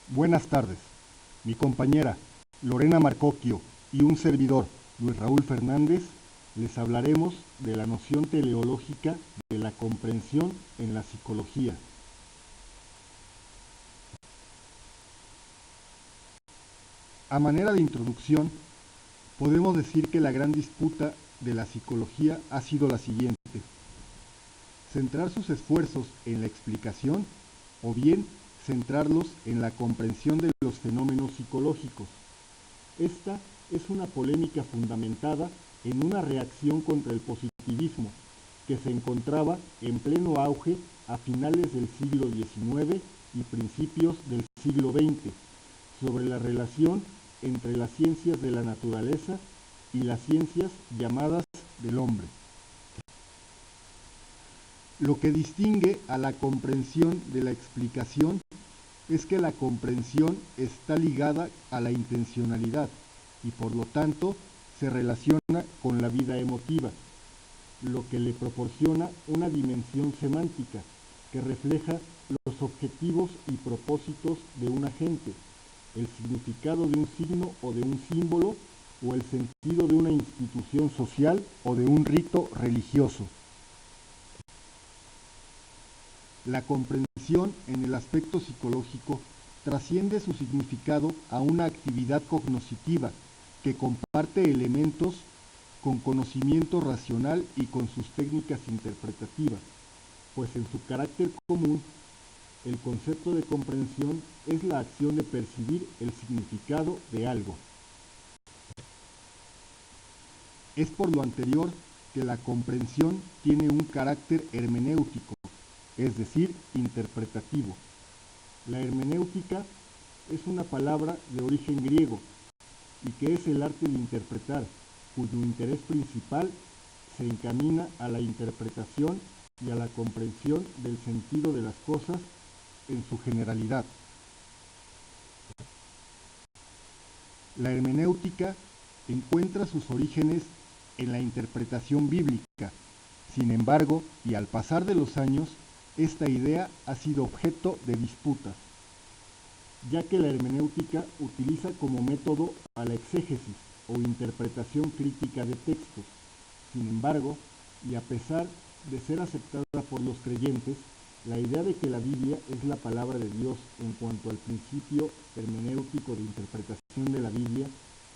Buenas tardes. Mi compañera Lorena Marcocchio y un servidor, Luis Raúl Fernández, les hablaremos de la noción teleológica de la comprensión en la psicología. A manera de introducción, podemos decir que la gran disputa de la psicología ha sido la siguiente: centrar sus esfuerzos en la explicación o bien centrarlos en la comprensión de los fenómenos psicológicos. Esta es una polémica fundamentada en una reacción contra el positivismo que se encontraba en pleno auge a finales del siglo XIX y principios del siglo XX sobre la relación entre las ciencias de la naturaleza y las ciencias llamadas del hombre. Lo que distingue a la comprensión de la explicación es que la comprensión está ligada a la intencionalidad y por lo tanto se relaciona con la vida emotiva, lo que le proporciona una dimensión semántica que refleja los objetivos y propósitos de un agente, el significado de un signo o de un símbolo o el sentido de una institución social o de un rito religioso. La comprensión en el aspecto psicológico trasciende su significado a una actividad cognoscitiva que comparte elementos con conocimiento racional y con sus técnicas interpretativas, pues en su carácter común, el concepto de comprensión es la acción de percibir el significado de algo. Es por lo anterior que la comprensión tiene un carácter hermenéutico, es decir, interpretativo. La hermenéutica es una palabra de origen griego y que es el arte de interpretar, cuyo interés principal se encamina a la interpretación y a la comprensión del sentido de las cosas en su generalidad. La hermenéutica encuentra sus orígenes en la interpretación bíblica. Sin embargo, y al pasar de los años, esta idea ha sido objeto de disputas, ya que la hermenéutica utiliza como método a la exégesis o interpretación crítica de textos. Sin embargo, y a pesar de ser aceptada por los creyentes, la idea de que la Biblia es la palabra de Dios en cuanto al principio hermenéutico de interpretación de la Biblia,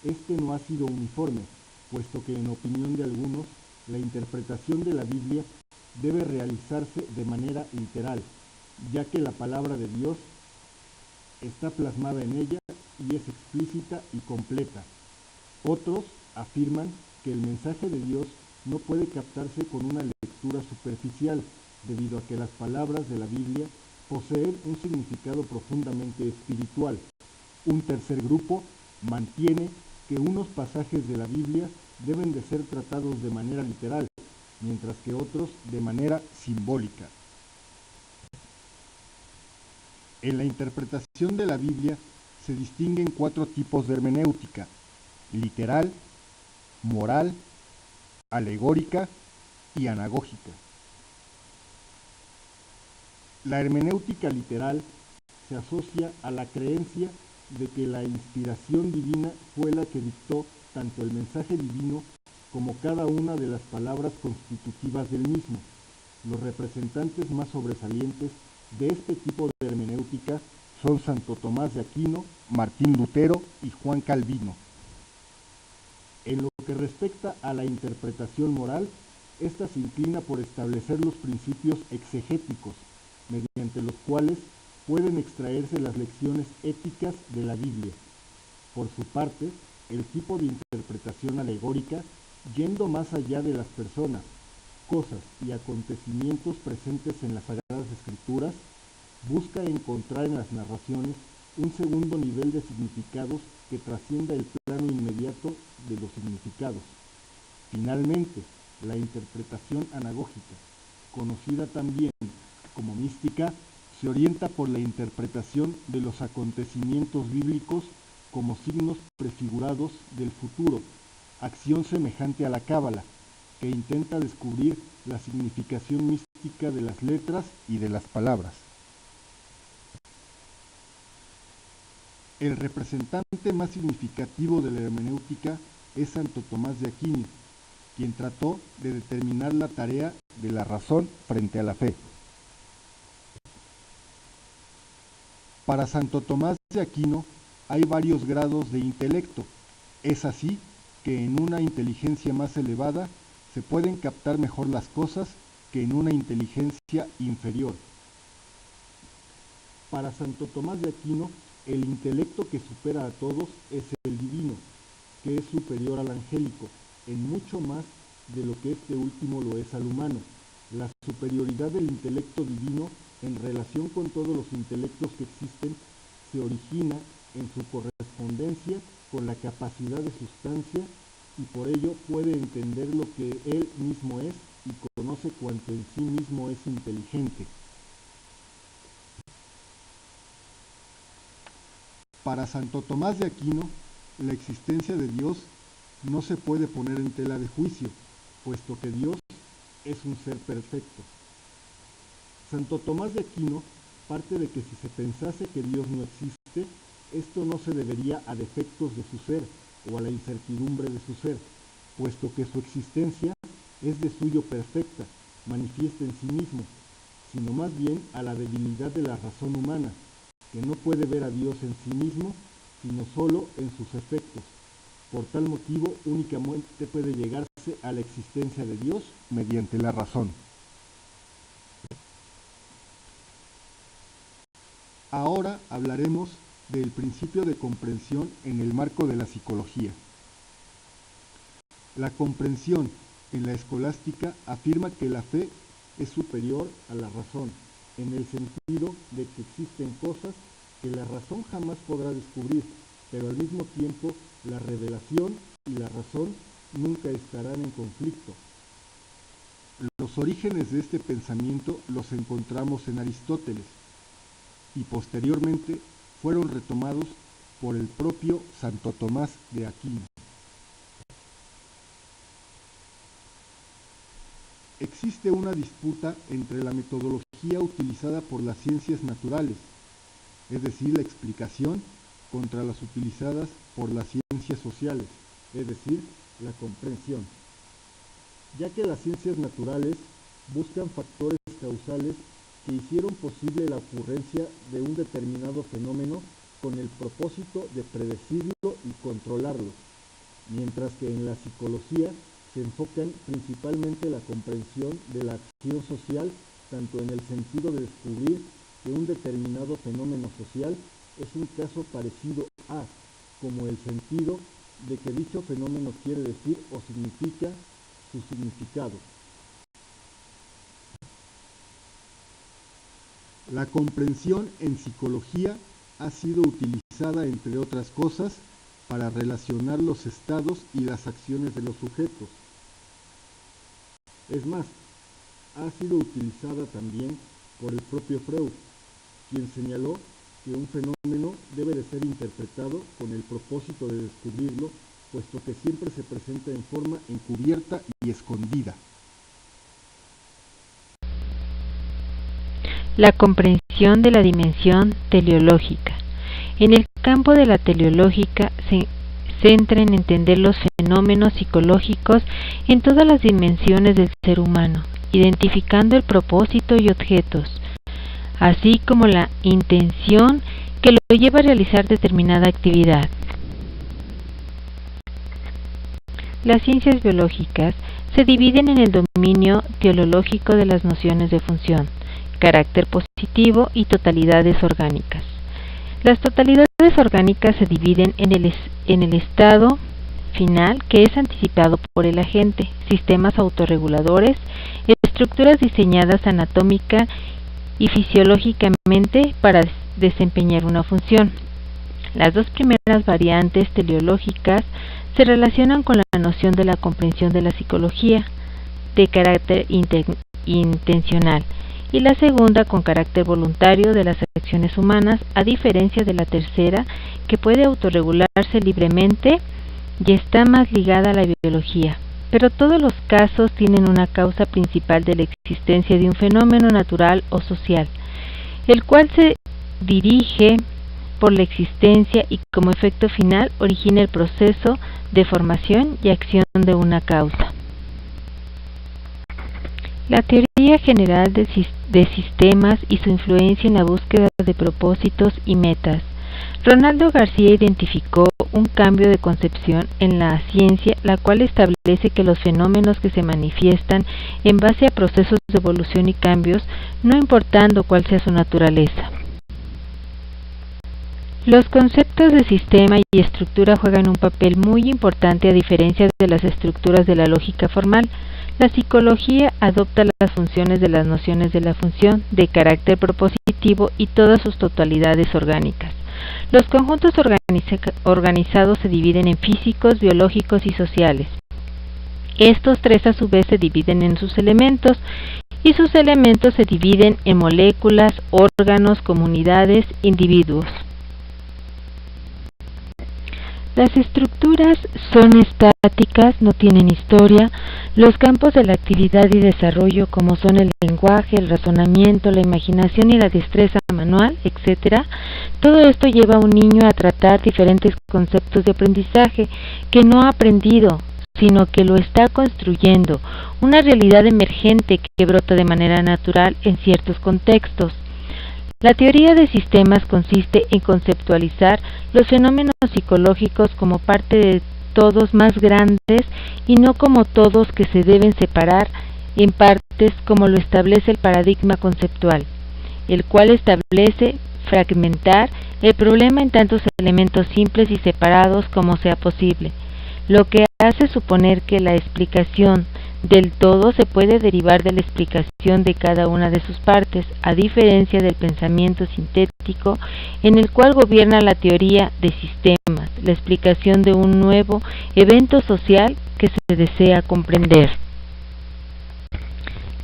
este no ha sido uniforme, puesto que en opinión de algunos, la interpretación de la Biblia debe realizarse de manera literal, ya que la palabra de Dios está plasmada en ella y es explícita y completa. Otros afirman que el mensaje de Dios no puede captarse con una lectura superficial, debido a que las palabras de la Biblia poseen un significado profundamente espiritual. Un tercer grupo mantiene que unos pasajes de la Biblia deben de ser tratados de manera literal, mientras que otros de manera simbólica. En la interpretación de la Biblia se distinguen 4 tipos de hermenéutica: literal, moral, alegórica y anagógica. La hermenéutica literal se asocia a la creencia de que la inspiración divina fue la que dictó tanto el mensaje divino como cada una de las palabras constitutivas del mismo. Los representantes más sobresalientes de este tipo de hermenéutica son Santo Tomás de Aquino, Martín Lutero y Juan Calvino. En lo que respecta a la interpretación moral, ésta se inclina por establecer los principios exegéticos, mediante los cuales pueden extraerse las lecciones éticas de la Biblia. Por su parte, el tipo de interpretación alegórica, yendo más allá de las personas, cosas y acontecimientos presentes en las Sagradas Escrituras, busca encontrar en las narraciones un segundo nivel de significados que trascienda el plano inmediato de los significados. Finalmente, la interpretación anagógica, conocida también como mística, se orienta por la interpretación de los acontecimientos bíblicos como signos prefigurados del futuro, acción semejante a la cábala, que intenta descubrir la significación mística de las letras y de las palabras. El representante más significativo de la hermenéutica es Santo Tomás de Aquino, quien trató de determinar la tarea de la razón frente a la fe. Para Santo Tomás de Aquino hay varios grados de intelecto. Es así que en una inteligencia más elevada se pueden captar mejor las cosas que en una inteligencia inferior. Para Santo Tomás de Aquino, el intelecto que supera a todos es el divino, que es superior al angélico, en mucho más de lo que este último lo es al humano. La superioridad del intelecto divino en relación con todos los intelectos que existen se origina en su correspondencia con la capacidad de sustancia y por ello puede entender lo que él mismo es y conoce cuanto en sí mismo es inteligente. Para Santo Tomás de Aquino, la existencia de Dios no se puede poner en tela de juicio, puesto que Dios es un ser perfecto. Santo Tomás de Aquino parte de que si se pensase que Dios no existe, esto no se debería a defectos de su ser o a la incertidumbre de su ser, puesto que su existencia es de suyo perfecta, manifiesta en sí mismo, sino más bien a la debilidad de la razón humana, que no puede ver a Dios en sí mismo, sino solo en sus efectos. Por tal motivo, únicamente puede llegarse a la existencia de Dios mediante la razón. Ahora hablaremos del principio de comprensión en el marco de la psicología. La comprensión en la escolástica afirma que la fe es superior a la razón, en el sentido de que existen cosas que la razón jamás podrá descubrir, pero al mismo tiempo la revelación y la razón nunca estarán en conflicto. Los orígenes de este pensamiento los encontramos en Aristóteles y posteriormente fueron retomados por el propio Santo Tomás de Aquino. Existe una disputa entre la metodología utilizada por las ciencias naturales, es decir, la explicación, contra las utilizadas por las ciencias sociales, es decir, la comprensión, ya que las ciencias naturales buscan factores causales que hicieron posible la ocurrencia de un determinado fenómeno con el propósito de predecirlo y controlarlo, mientras que en la psicología se enfocan principalmente la comprensión de la acción social, tanto en el sentido de descubrir que un determinado fenómeno social es un caso parecido a, como el sentido de que dicho fenómeno quiere decir o significa su significado. La comprensión en psicología ha sido utilizada, entre otras cosas, para relacionar los estados y las acciones de los sujetos. Es más, ha sido utilizada también por el propio Freud, quien señaló que un fenómeno debe de ser interpretado con el propósito de descubrirlo, puesto que siempre se presenta en forma encubierta y escondida. La comprensión de la dimensión teleológica. En el campo de la teleológica se centra en entender los fenómenos psicológicos en todas las dimensiones del ser humano, identificando el propósito y objetos, así como la intención que lo lleva a realizar determinada actividad. Las ciencias biológicas se dividen en el dominio teleológico de las nociones de función, carácter positivo y totalidades orgánicas. Las totalidades orgánicas se dividen en el estado final, que es anticipado por el agente, sistemas autorreguladores, estructuras diseñadas anatómica y fisiológicamente para desempeñar una función. Las dos primeras variantes teleológicas se relacionan con la noción de la comprensión de la psicología, de carácter intencional, y la segunda con carácter voluntario de las acciones humanas, a diferencia de la tercera, que puede autorregularse libremente y está más ligada a la biología. Pero todos los casos tienen una causa principal de la existencia de un fenómeno natural o social, el cual se dirige por la existencia y como efecto final origina el proceso de formación y acción de una causa. La teoría general de sistemas y su influencia en la búsqueda de propósitos y metas. Ronaldo García identificó un cambio de concepción en la ciencia, la cual establece que los fenómenos que se manifiestan en base a procesos de evolución y cambios, no importando cuál sea su naturaleza. Los conceptos de sistema y estructura juegan un papel muy importante a diferencia de las estructuras de la lógica formal. La psicología adopta las funciones de las nociones de la función, de carácter propositivo y todas sus totalidades orgánicas. Los conjuntos organizados se dividen en físicos, biológicos y sociales. Estos tres a su vez se dividen en sus elementos, y sus elementos se dividen en moléculas, órganos, comunidades, individuos. Las estructuras son estáticas, no tienen historia. Los campos de la actividad y desarrollo, como son el lenguaje, el razonamiento, la imaginación y la destreza manual, etc., todo esto lleva a un niño a tratar diferentes conceptos de aprendizaje que no ha aprendido, sino que lo está construyendo, una realidad emergente que brota de manera natural en ciertos contextos. La teoría de sistemas consiste en conceptualizar los fenómenos psicológicos como parte de todos más grandes y no como todos que se deben separar en partes como lo establece el paradigma conceptual, el cual establece fragmentar el problema en tantos elementos simples y separados como sea posible, lo que hace suponer que la explicación del todo se puede derivar de la explicación de cada una de sus partes, a diferencia del pensamiento sintético en el cual gobierna la teoría de sistemas, la explicación de un nuevo evento social que se desea comprender.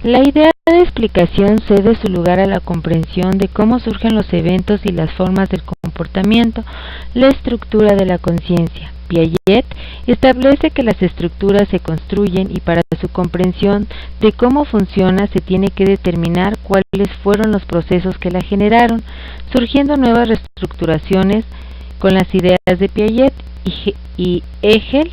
La idea de explicación cede su lugar a la comprensión de cómo surgen los eventos y las formas del comportamiento, la estructura de la conciencia. Piaget establece que las estructuras se construyen y para su comprensión de cómo funciona se tiene que determinar cuáles fueron los procesos que la generaron, surgiendo nuevas reestructuraciones con las ideas de Piaget y Hegel,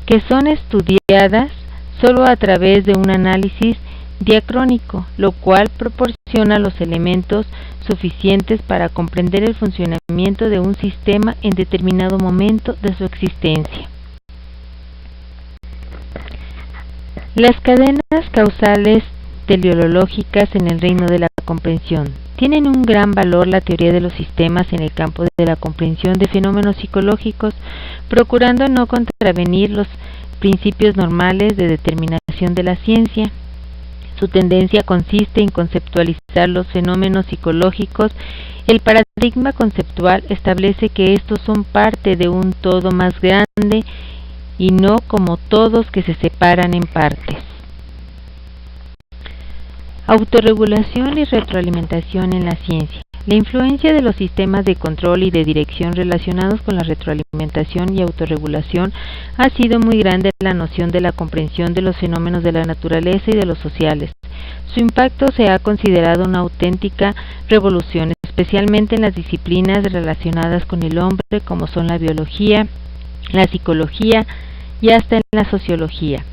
que son estudiadas solo a través de un análisis diacrónico, lo cual proporciona los elementos suficientes para comprender el funcionamiento de un sistema en determinado momento de su existencia. Las cadenas causales teleológicas en el reino de la comprensión. Tienen un gran valor la teoría de los sistemas en el campo de la comprensión de fenómenos psicológicos, procurando no contravenir los principios normales de determinación de la ciencia. Su tendencia consiste en conceptualizar los fenómenos psicológicos. El paradigma conceptual establece que estos son parte de un todo más grande y no como todos que se separan en partes. Autorregulación y retroalimentación en la ciencia. La influencia de los sistemas de control y de dirección relacionados con la retroalimentación y autorregulación ha sido muy grande en la noción de la comprensión de los fenómenos de la naturaleza y de los sociales. Su impacto se ha considerado una auténtica revolución, especialmente en las disciplinas relacionadas con el hombre, como son la biología, la psicología y hasta en la sociología.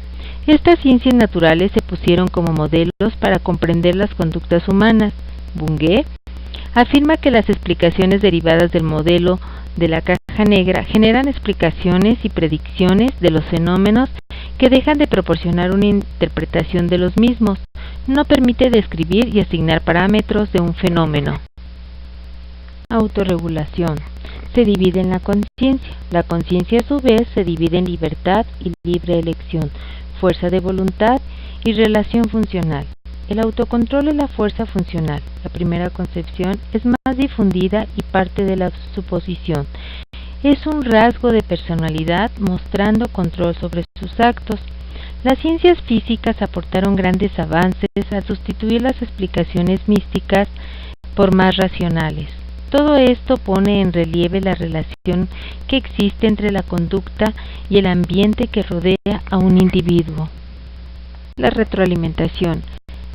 Estas ciencias naturales se pusieron como modelos para comprender las conductas humanas. Bungé afirma que las explicaciones derivadas del modelo de la caja negra generan explicaciones y predicciones de los fenómenos que dejan de proporcionar una interpretación de los mismos. No permite describir y asignar parámetros de un fenómeno. Autorregulación. Se divide en la conciencia. La conciencia a su vez se divide en libertad y libre elección, fuerza de voluntad y relación funcional. El autocontrol es la fuerza funcional. La primera concepción es más difundida y parte de la suposición. Es un rasgo de personalidad mostrando control sobre sus actos. Las ciencias físicas aportaron grandes avances al sustituir las explicaciones místicas por más racionales. Todo esto pone en relieve la relación que existe entre la conducta y el ambiente que rodea a un individuo. La retroalimentación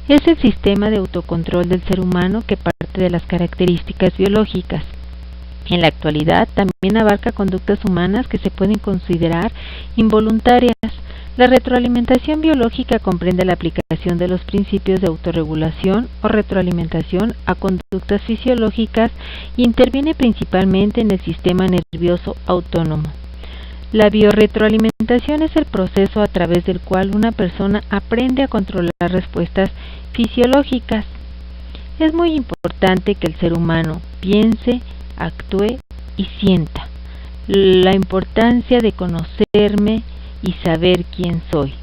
es el sistema de autocontrol del ser humano que parte de las características biológicas. En la actualidad también abarca conductas humanas que se pueden considerar involuntarias. La retroalimentación biológica comprende la aplicación de los principios de autorregulación o retroalimentación a conductas fisiológicas y interviene principalmente en el sistema nervioso autónomo. La biorretroalimentación es el proceso a través del cual una persona aprende a controlar respuestas fisiológicas. Es muy importante que el ser humano piense, actúe y sienta. La importancia de conocerme y saber quién soy.